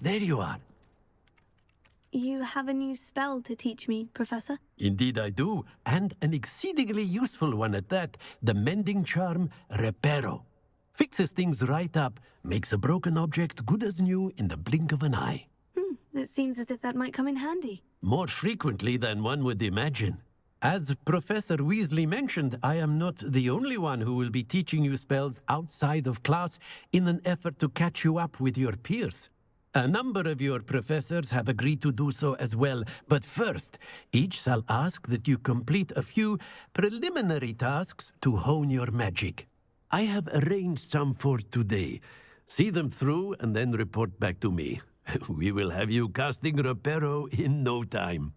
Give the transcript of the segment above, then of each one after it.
there you are. You have a new spell to teach me, Professor? Indeed I do, and an exceedingly useful one at that. The mending charm, Reparo. Fixes things right up, makes a broken object good as new in the blink of an eye. It seems as if that might come in handy. More frequently than one would imagine. As Professor Weasley mentioned, I am not the only one who will be teaching you spells outside of class in an effort to catch you up with your peers. A number of your professors have agreed to do so as well, but first, each shall ask that you complete a few preliminary tasks to hone your magic. I have arranged some for today. See them through and then report back to me. We will have you casting Reparo in no time.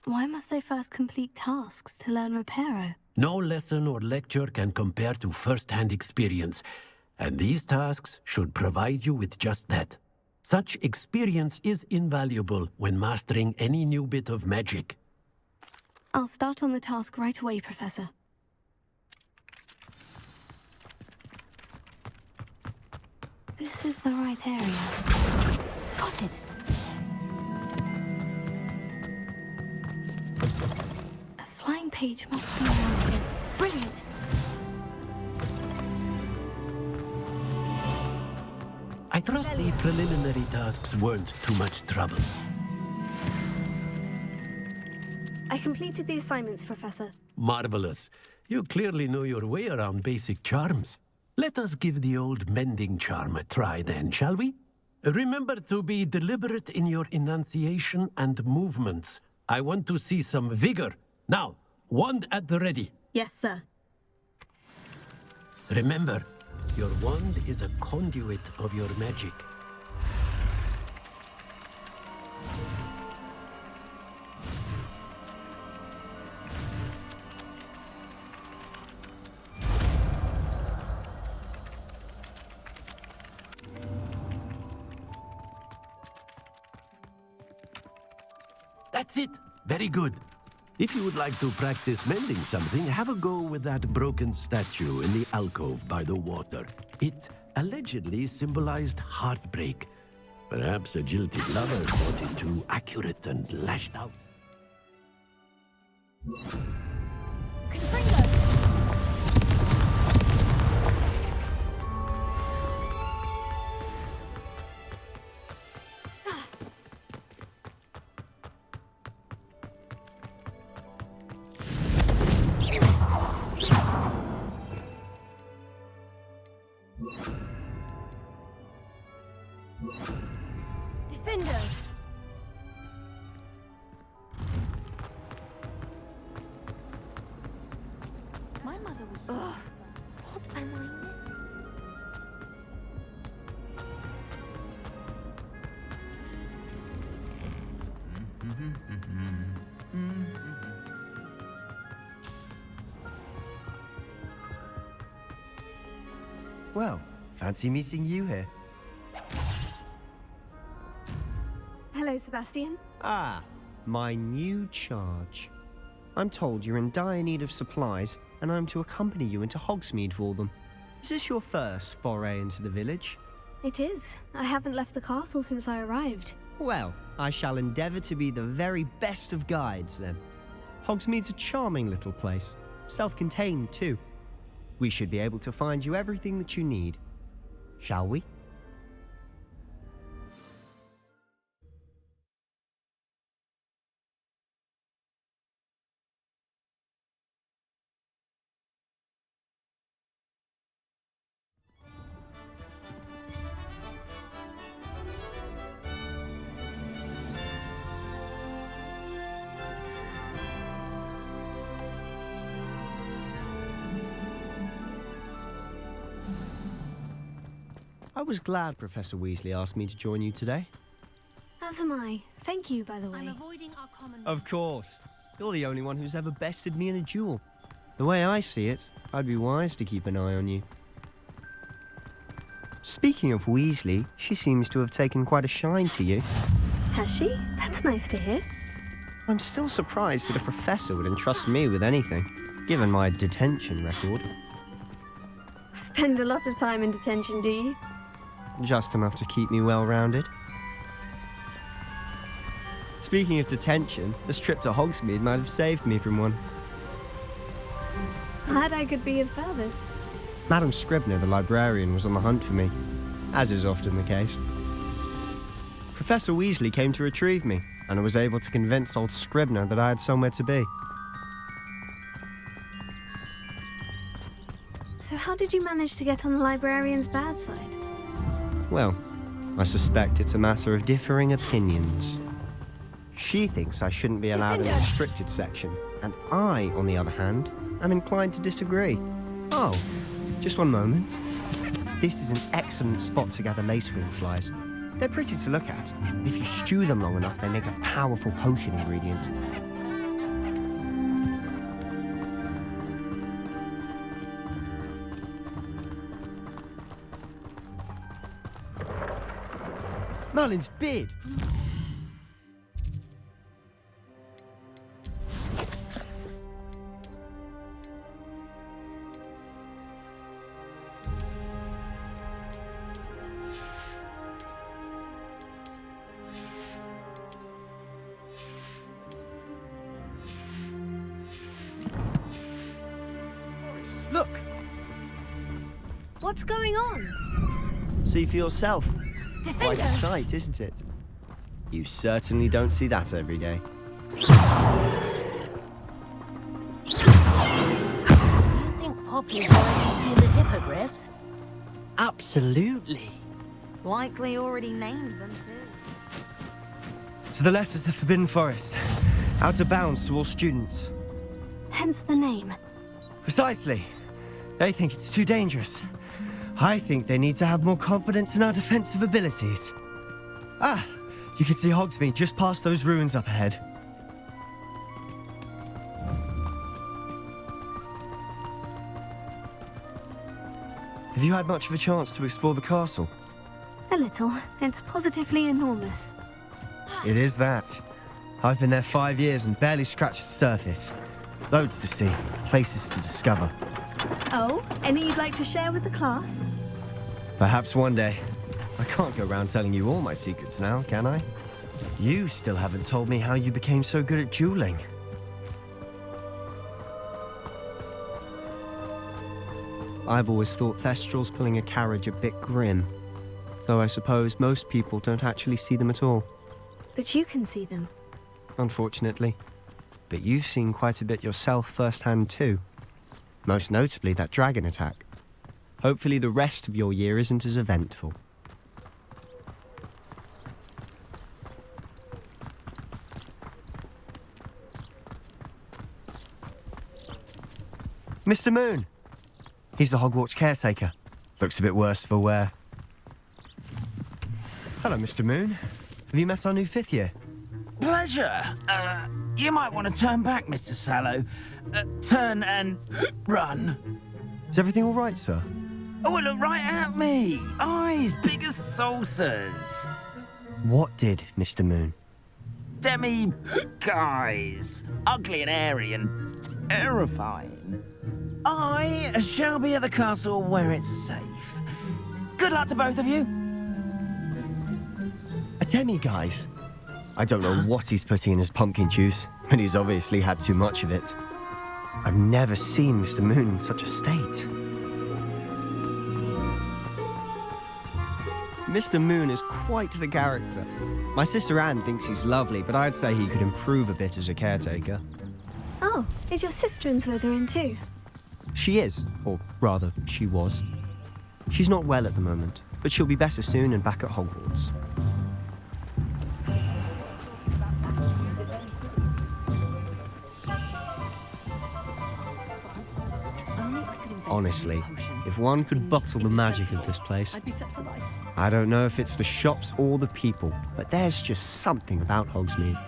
Why must I first complete tasks to learn Reparo? No lesson or lecture can compare to first-hand experience, and these tasks should provide you with just that. Such experience is invaluable when mastering any new bit of magic. I'll start on the task right away, Professor. This is the right area. Got it! A flying page must be around here. Brilliant! I trust the preliminary tasks weren't too much trouble. I completed the assignments, Professor. Marvelous. You clearly know your way around basic charms. Let us give the old mending charm a try then, shall we? Remember to be deliberate in your enunciation and movements. I want to see some vigor. Now, wand at the ready. Yes, sir. Remember, your wand is a conduit of your magic. That's it. Very good. If you would like to practice mending something, have a go with that broken statue in the alcove by the water. It allegedly symbolized heartbreak. Perhaps a jilted lover thought it too accurate and lashed out. Defender! My mother was... Ugh! What am I missing? Well, fancy meeting you here. Hello, Sebastian. Ah, my new charge. I'm told you're in dire need of supplies, and I'm to accompany you into Hogsmeade for them. Is this your first foray into the village? It is. I haven't left the castle since I arrived. Well, I shall endeavour to be the very best of guides, then. Hogsmeade's a charming little place, self-contained too. We should be able to find you everything that you need. Shall we? I was glad Professor Weasley asked me to join you today. As am I. Thank you, by the way. I'm avoiding our common... Of course. You're the only one who's ever bested me in a duel. The way I see it, I'd be wise to keep an eye on you. Speaking of Weasley, she seems to have taken quite a shine to you. Has she? That's nice to hear. I'm still surprised that a professor would entrust me with anything, given my detention record. Spend a lot of time in detention, do you? Just enough to keep me well-rounded. Speaking of detention, this trip to Hogsmeade might have saved me from one. Glad I could be of service. Madam Scribner, the librarian, was on the hunt for me, as is often the case. Professor Weasley came to retrieve me, and I was able to convince old Scribner that I had somewhere to be. So how did you manage to get on the librarian's bad side? Well, I suspect it's a matter of differing opinions. She thinks I shouldn't be allowed in the restricted section, and I, on the other hand, am inclined to disagree. Oh, just one moment. This is an excellent spot to gather lacewing flies. They're pretty to look at. If you stew them long enough, they make a powerful potion ingredient. Merlin's beard! Look! What's going on? See for yourself. Defender! Quite a sight, isn't it? You certainly don't see that every day. You think Poppy's going to the hippogriffs? Absolutely. Likely already named them too. To the left is the Forbidden Forest. Out of bounds to all students. Hence the name. Precisely. They think it's too dangerous. I think they need to have more confidence in our defensive abilities. Ah, you can see Hogsmeade just past those ruins up ahead. Have you had much of a chance to explore the castle? A little. It's positively enormous. It is that. I've been there 5 years and barely scratched the surface. Loads to see, places to discover. Oh, any you'd like to share with the class? Perhaps one day. I can't go around telling you all my secrets now, can I? You still haven't told me how you became so good at dueling. I've always thought Thestrals pulling a carriage a bit grim. Though I suppose most people don't actually see them at all. But you can see them. Unfortunately. But you've seen quite a bit yourself firsthand too. Most notably that dragon attack. Hopefully the rest of your year isn't as eventful. Mr. Moon! He's the Hogwarts caretaker. Looks a bit worse for wear. Hello, Mr. Moon. Have you met our new 5th year? Pleasure. You might want to turn back, Mr. Sallow. Turn and run. Is everything all right, sir? Oh, look right at me. Eyes big as saucers. What did, Mr. Moon? Guys. Ugly and airy and terrifying. I shall be at the castle where it's safe. Good luck to both of you. A demi-guise? I don't know what he's putting in his pumpkin juice, but he's obviously had too much of it. I've never seen Mr. Moon in such a state. Mr. Moon is quite the character. My sister Anne thinks he's lovely, but I'd say he could improve a bit as a caretaker. Oh, is your sister in Slytherin too? She is, or rather, she was. She's not well at the moment, but she'll be better soon and back at Hogwarts. Honestly, if one could bottle the magic of this place, I don't know if it's the shops or the people, but there's just something about Hogsmeade.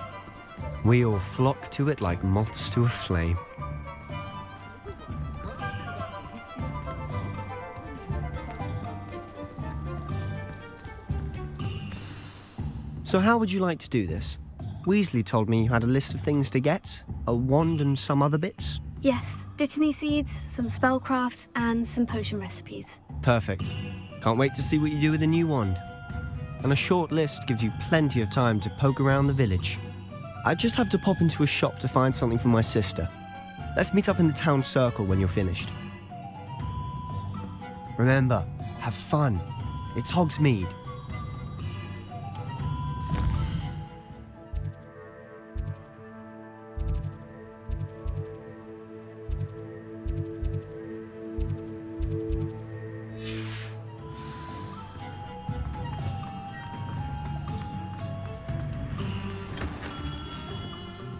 We all flock to it like moths to a flame. So how would you like to do this? Weasley told me you had a list of things to get, a wand and some other bits. Yes, dittany seeds, some spellcrafts, and some potion recipes. Perfect. Can't wait to see what you do with the new wand. And a short list gives you plenty of time to poke around the village. I just have to pop into a shop to find something for my sister. Let's meet up in the town circle when you're finished. Remember, have fun. It's Hogsmeade.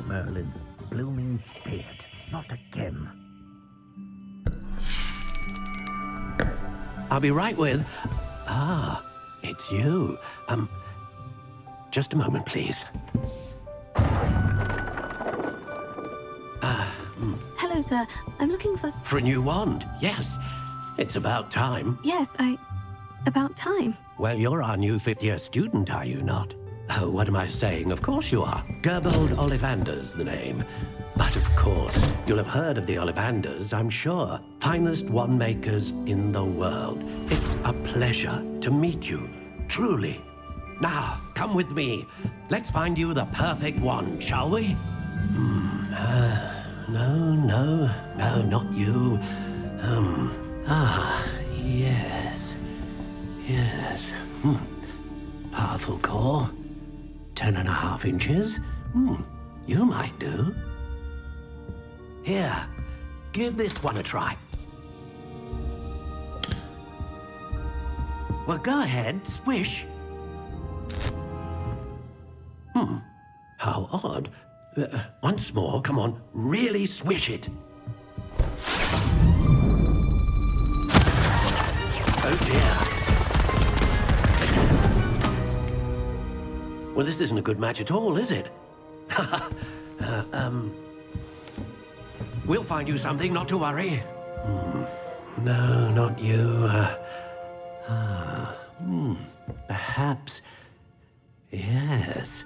Merlin's blooming beard. Not again. I'll be right with... Ah, it's you. Just a moment, please. Hello, sir. I'm looking for... For a new wand, yes. It's about time. Yes, about time. Well, you're our new fifth-year student, are you not? Oh, what am I saying? Of course you are. Gerbold Ollivander's the name. But of course, you'll have heard of the Ollivanders, I'm sure. Finest wand makers in the world. It's a pleasure to meet you, truly. Now, come with me. Let's find you the perfect wand, shall we? No, not you. Yes. Powerful core. 10.5 inches. You might do. Here, give this one a try. Well, go ahead, swish. How odd. Once more, come on, really swish it. Oh dear. Well, this isn't a good match at all, is it? We'll find you something, not to worry. No, not you. Perhaps... Yes.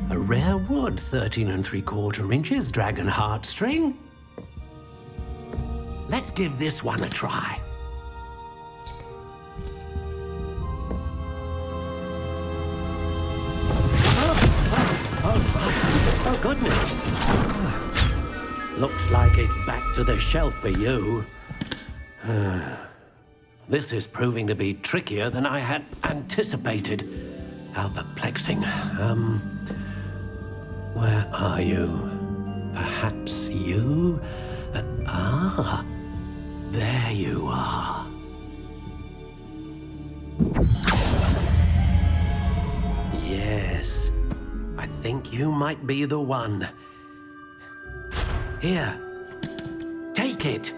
A rare wood, 13 3/4 inches, dragon heartstring. Let's give this one a try. Oh, goodness. Looks like it's back to the shelf for you. This is proving to be trickier than I had anticipated. How perplexing. Where are you? Perhaps you? There you are. Yes, I think you might be the one. Here, take it.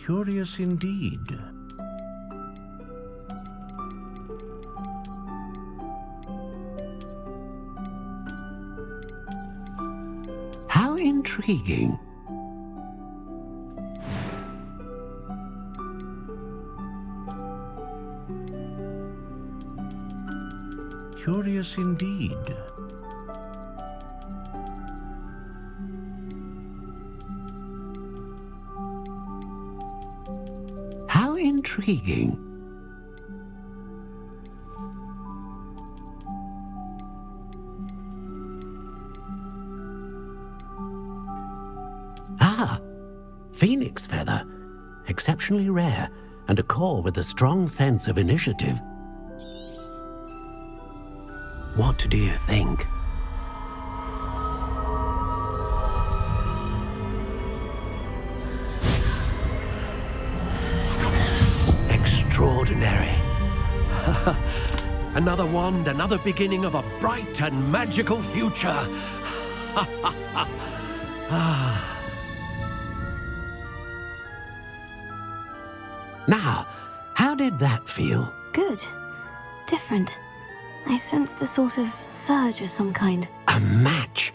Curious indeed. How intriguing. Curious indeed. How intriguing. Phoenix feather. Exceptionally rare, and a core with a strong sense of initiative. What do you think? Extraordinary. Another wand, another beginning of a bright and magical future. Now, how did that feel? Good. Different. I sensed a sort of surge of some kind. A match.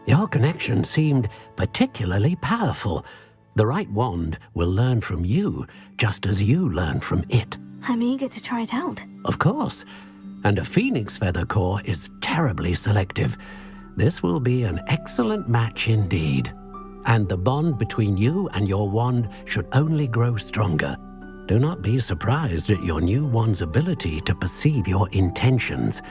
Your connection seemed particularly powerful. The right wand will learn from you, just as you learn from it. I'm eager to try it out. Of course. And a phoenix feather core is terribly selective. This will be an excellent match indeed. And the bond between you and your wand should only grow stronger. Do not be surprised at your new wand's ability to perceive your intentions,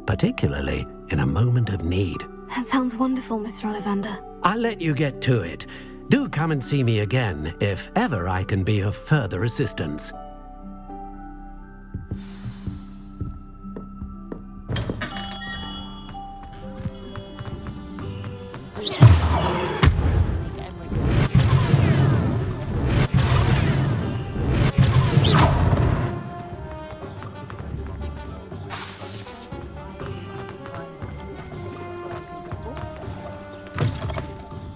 particularly in a moment of need. That sounds wonderful, Mr. Ollivander. I'll let you get to it. Do come and see me again if ever I can be of further assistance.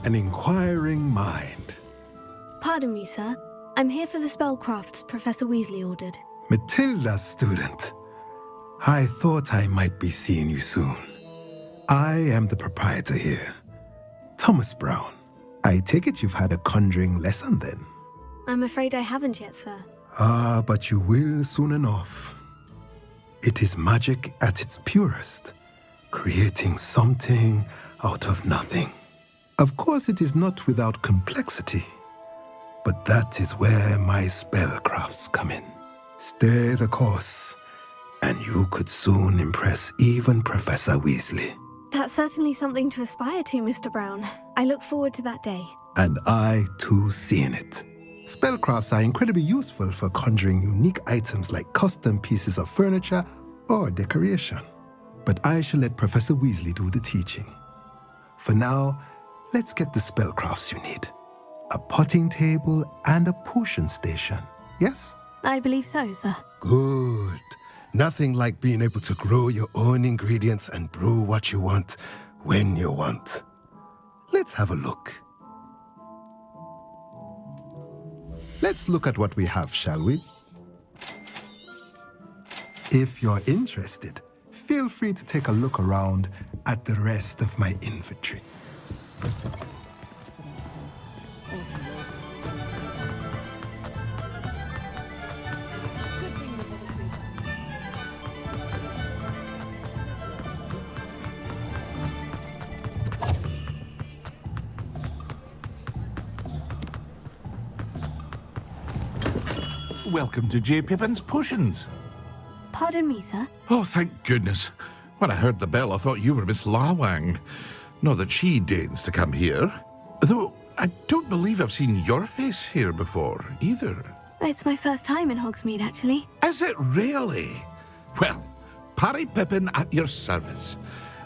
An inquiring mind. Pardon me, sir. I'm here for the spellcrafts Professor Weasley ordered. Matilda's student. I thought I might be seeing you soon. I am the proprietor here, Thomas Brown. I take it you've had a conjuring lesson then? I'm afraid I haven't yet, sir. Ah, but you will soon enough. It is magic at its purest, creating something out of nothing. Of course, it is not without complexity, but that is where my spellcrafts come in. Stay the course, and you could soon impress even Professor Weasley. That's certainly something to aspire to, Mr. Brown. I look forward to that day. And I, too, seeing it. Spellcrafts are incredibly useful for conjuring unique items like custom pieces of furniture or decoration. But I shall let Professor Weasley do the teaching. For now, let's get the spellcrafts you need. A potting table and a potion station, yes? I believe so, sir. Good. Nothing like being able to grow your own ingredients and brew what you want when you want. Let's have a look. Let's look at what we have, shall we? If you're interested, feel free to take a look around at the rest of my inventory. Welcome to J. Pippin's Potions. Pardon me, sir. Oh, thank goodness. When I heard the bell, I thought you were Miss Lawang. Not that she deigns to come here. Though I don't believe I've seen your face here before, either. It's my first time in Hogsmeade, actually. Is it really? Well, Parry Pippin at your service.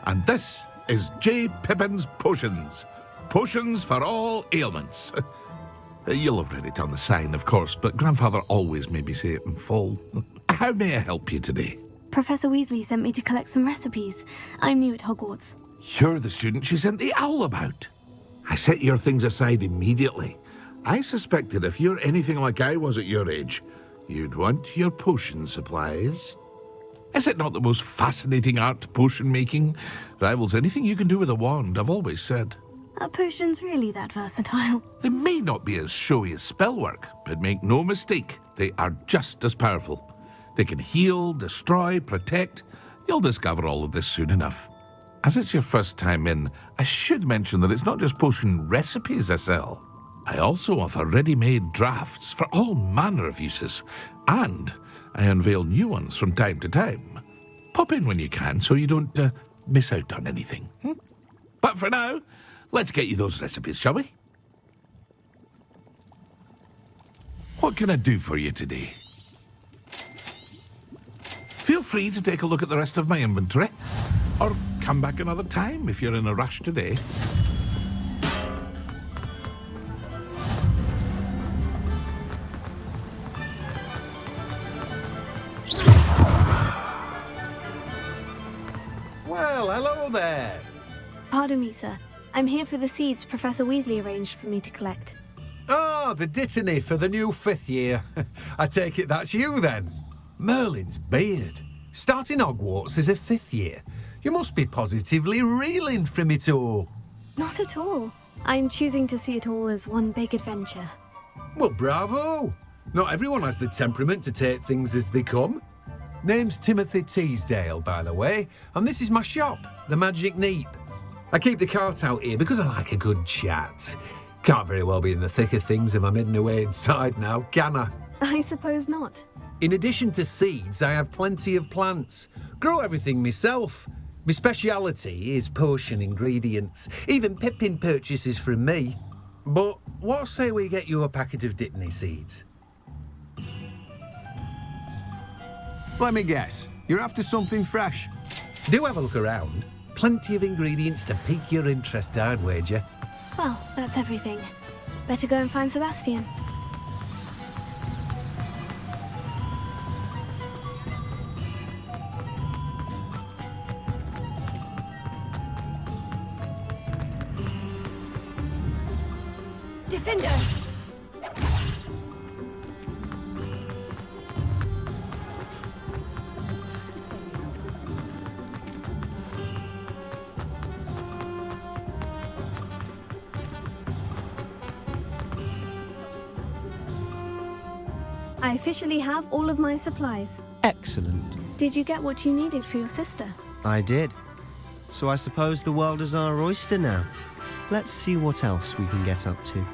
And this is J. Pippin's Potions. Potions for all ailments. You'll have read it on the sign, of course, but Grandfather always made me say it in full. How may I help you today? Professor Weasley sent me to collect some recipes. I'm new at Hogwarts. You're the student she sent the owl about. I set your things aside immediately. I suspected if you're anything like I was at your age, you'd want your potion supplies. Is it not the most fascinating art, potion making? Rivals anything you can do with a wand, I've always said. Are potions really that versatile? They may not be as showy as spellwork, but make no mistake, they are just as powerful. They can heal, destroy, protect. You'll discover all of this soon enough. As it's your first time in, I should mention that it's not just potion recipes I sell. I also offer ready-made drafts for all manner of uses, and I unveil new ones from time to time. Pop in when you can so you don't miss out on anything. But for now, let's get you those recipes, shall we? What can I do for you today? Feel free to take a look at the rest of my inventory, or come back another time if you're in a rush today. Well, hello there. Pardon me, sir. I'm here for the seeds Professor Weasley arranged for me to collect. Oh, the dittany for the new 5th year. I take it that's you then. Merlin's beard. Starting Hogwarts as a 5th year. You must be positively reeling from it all. Not at all. I'm choosing to see it all as one big adventure. Well, bravo! Not everyone has the temperament to take things as they come. Name's Timothy Teasdale, by the way, and this is my shop, the Magic Neep. I keep the cart out here because I like a good chat. Can't very well be in the thick of things if I'm hidden away inside now, can I? I suppose not. In addition to seeds, I have plenty of plants. Grow everything myself. My speciality is potion ingredients. Even Pippin purchases from me. But what say we get you a packet of Dittany seeds? Let me guess. You're after something fresh. Do have a look around. Plenty of ingredients to pique your interest, I'd wager. Well, that's everything. Better go and find Sebastian. Defender! I officially have all of my supplies. Excellent. Did you get what you needed for your sister? I did. So I suppose the world is our oyster now. Let's see what else we can get up to.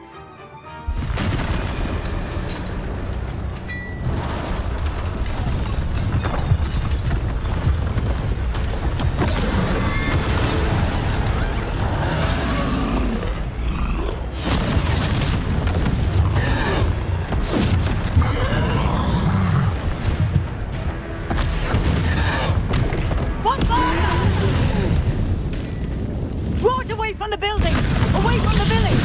Draw it away from the building! Away from the village!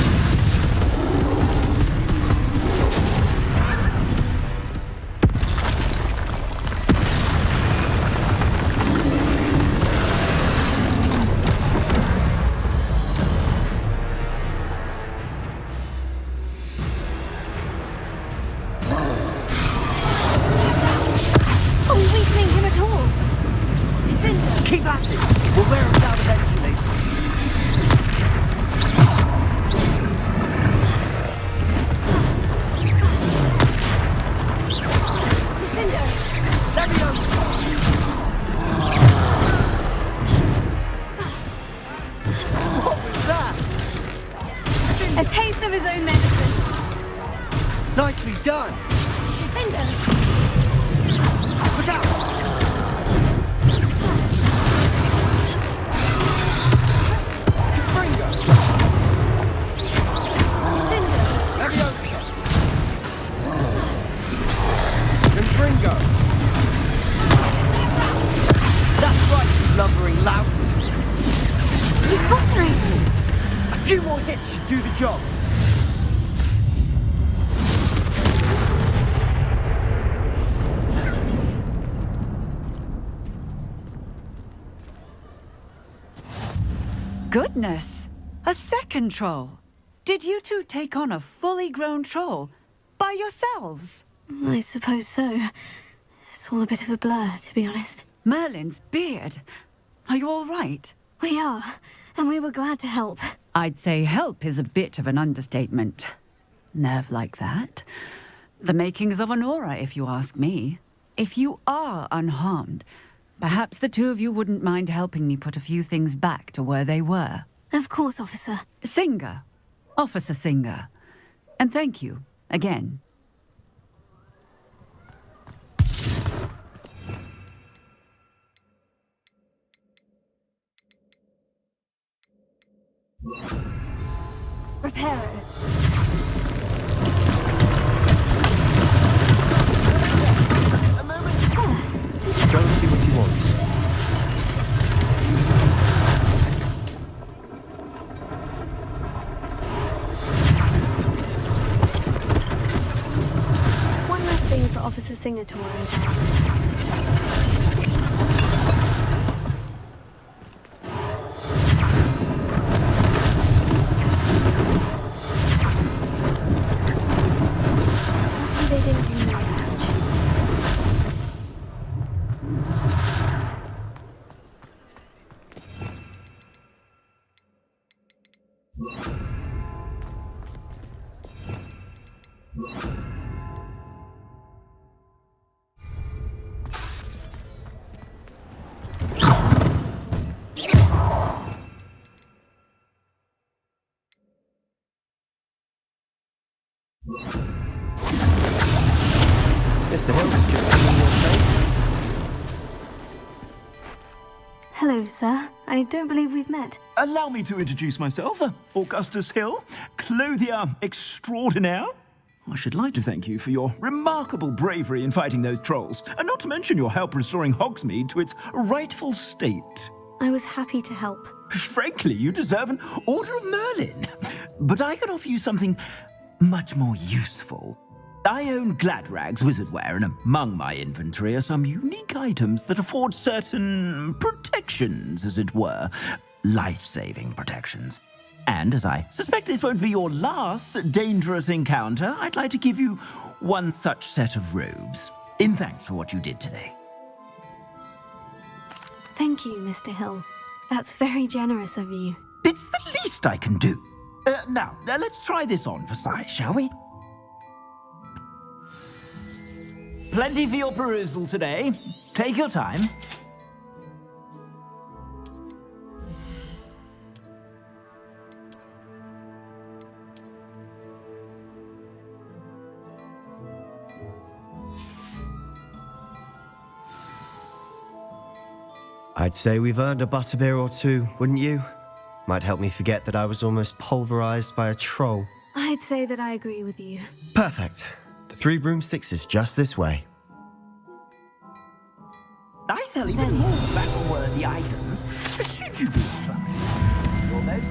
Are we weakening him at all? Defender! Keep at it! We'll wear him down eventually. What was that? A taste of his own medicine. Nicely done! Defender! Look out! Fringo! Defender! Leviosa! Fringo! That's right, you lumbering lout! He's got three! A few more hits should do the job. Goodness! A second troll! Did you two take on a fully grown troll by yourselves? I suppose so. It's all a bit of a blur, to be honest. Merlin's beard. Are you all right? We are, and we were glad to help. I'd say help is a bit of an understatement. Nerve like that. The makings of an aura, if you ask me. If you are unharmed, perhaps the two of you wouldn't mind helping me put a few things back to where they were. Of course, officer. Singer. Officer Singer. And thank you, again. Reparo. Go and see what he wants. One last thing for Officer Singer to worry about. They didn't do no damage. Hello, sir. I don't believe we've met. Allow me to introduce myself, Augustus Hill, clothier extraordinaire. I should like to thank you for your remarkable bravery in fighting those trolls, and not to mention your help restoring Hogsmeade to its rightful state. I was happy to help. Frankly, you deserve an Order of Merlin. But I can offer you something much more useful. I own Gladrag's wizardware, and among my inventory are some unique items that afford certain protections, as it were. Life-saving protections. And as I suspect this won't be your last dangerous encounter, I'd like to give you one such set of robes, in thanks for what you did today. Thank you, Mr. Hill. That's very generous of you. It's the least I can do. Now, let's try this on for size, shall we? Plenty for your perusal today. Take your time. I'd say we've earned a butterbeer or two, wouldn't you? Might help me forget that I was almost pulverized by a troll. I'd say that I agree with you. Perfect. The 3 broomsticks is just this way. I sell even more battle-worthy items, should you be inclined. Almost.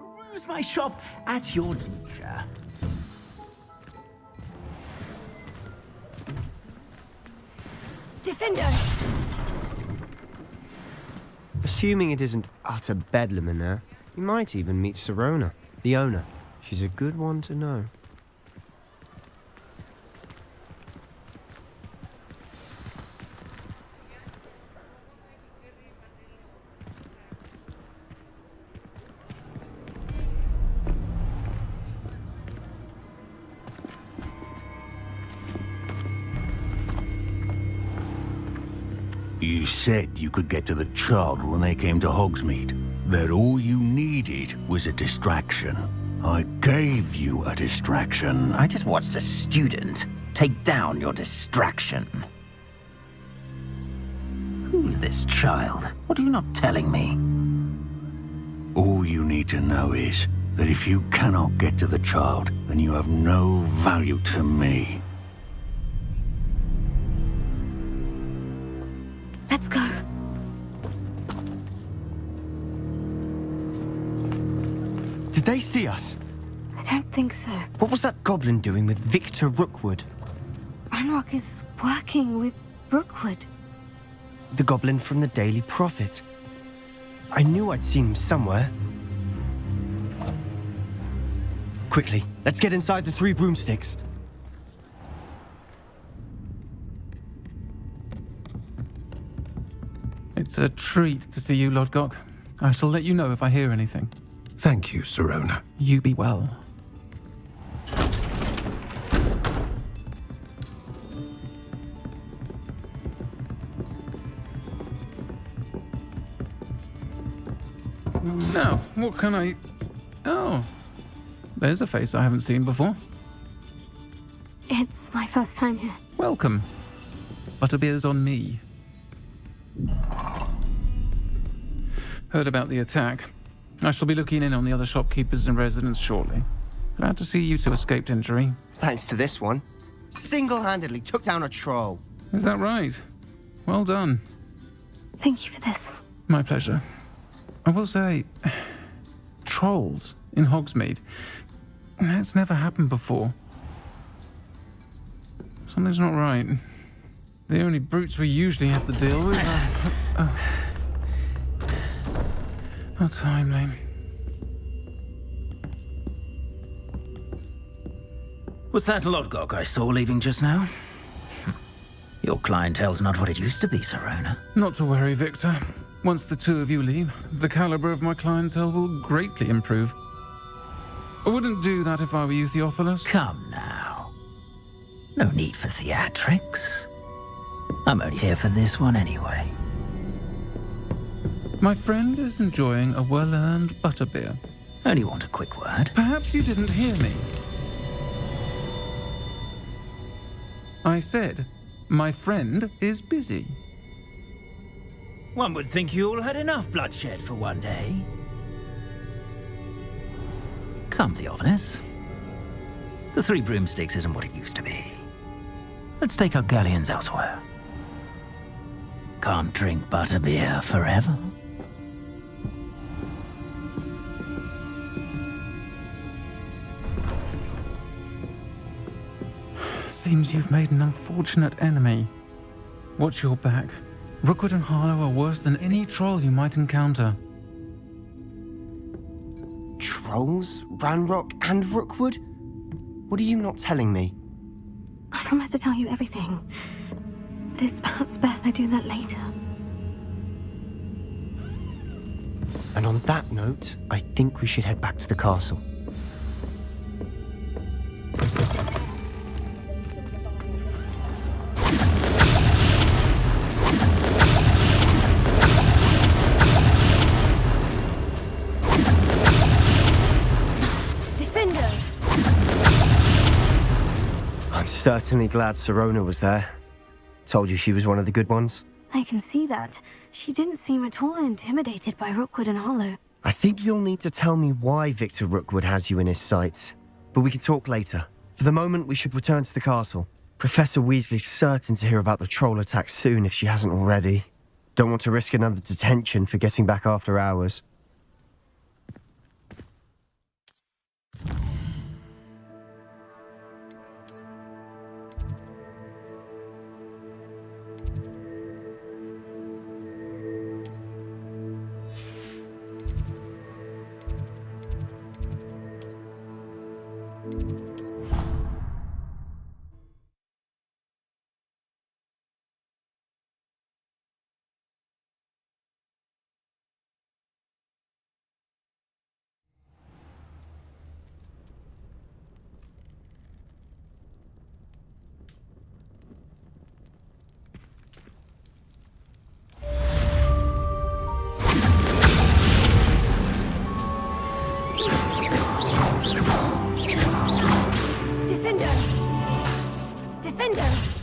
Peruse my shop at your leisure. Defender! Assuming it isn't utter bedlam in there, you might even meet Sirona, the owner. She's a good one to know. You said you could get to the child when they came to Hogsmeade. That all you needed was a distraction. I gave you a distraction. I just watched a student take down your distraction. Who's this child? What are you not telling me? All you need to know is that if you cannot get to the child, then you have no value to me. Let's go. Did they see us? I don't think so. What was that goblin doing with Victor Rookwood? Ranrock is working with Rookwood. The goblin from the Daily Prophet. I knew I'd seen him somewhere. Quickly, let's get inside the 3 broomsticks. It's a treat to see you, Lodgok. I shall let you know if I hear anything. Thank you, Sirona. You be well. Now, what can I... Oh, there's a face I haven't seen before. It's my first time here. Welcome. Butterbeer's on me. Heard about the attack. I shall be looking in on the other shopkeepers and residents shortly. Glad to see you two escaped injury. Thanks to this one. Single-handedly took down a troll. Is that right? Well done. Thank you for this. My pleasure. I will say, trolls in Hogsmeade. That's never happened before. Something's not right. The only brutes we usually have to deal with are... How timely. Was that Lodgok I saw leaving just now? Your clientele's not what it used to be, Sirona. Not to worry, Victor. Once the 2 of you leave, the caliber of my clientele will greatly improve. I wouldn't do that if I were you, Theophilus. Come now. No need for theatrics. I'm only here for this one anyway. My friend is enjoying a well-earned butterbeer. Only want a quick word. Perhaps you didn't hear me. I said, my friend is busy. One would think you all had enough bloodshed for one day. Come, Theophilus. The Three Broomsticks isn't what it used to be. Let's take our galleons elsewhere. Can't drink butterbeer forever. Seems you've made an unfortunate enemy. Watch your back. Rookwood and Harlow are worse than any troll you might encounter. Trolls? Ranrock and Rookwood? What are you not telling me? I promise to tell you everything. But it's perhaps best I do that later. And on that note, I think we should head back to the castle. Defender! I'm certainly glad Sirona was there. Told you she was one of the good ones. I can see that. She didn't seem at all intimidated by Rookwood and Hollow. I think you'll need to tell me why Victor Rookwood has you in his sights. But we can talk later. For the moment, we should return to the castle. Professor Weasley's certain to hear about the troll attack soon if she hasn't already. Don't want to risk another detention for getting back after hours. Defender!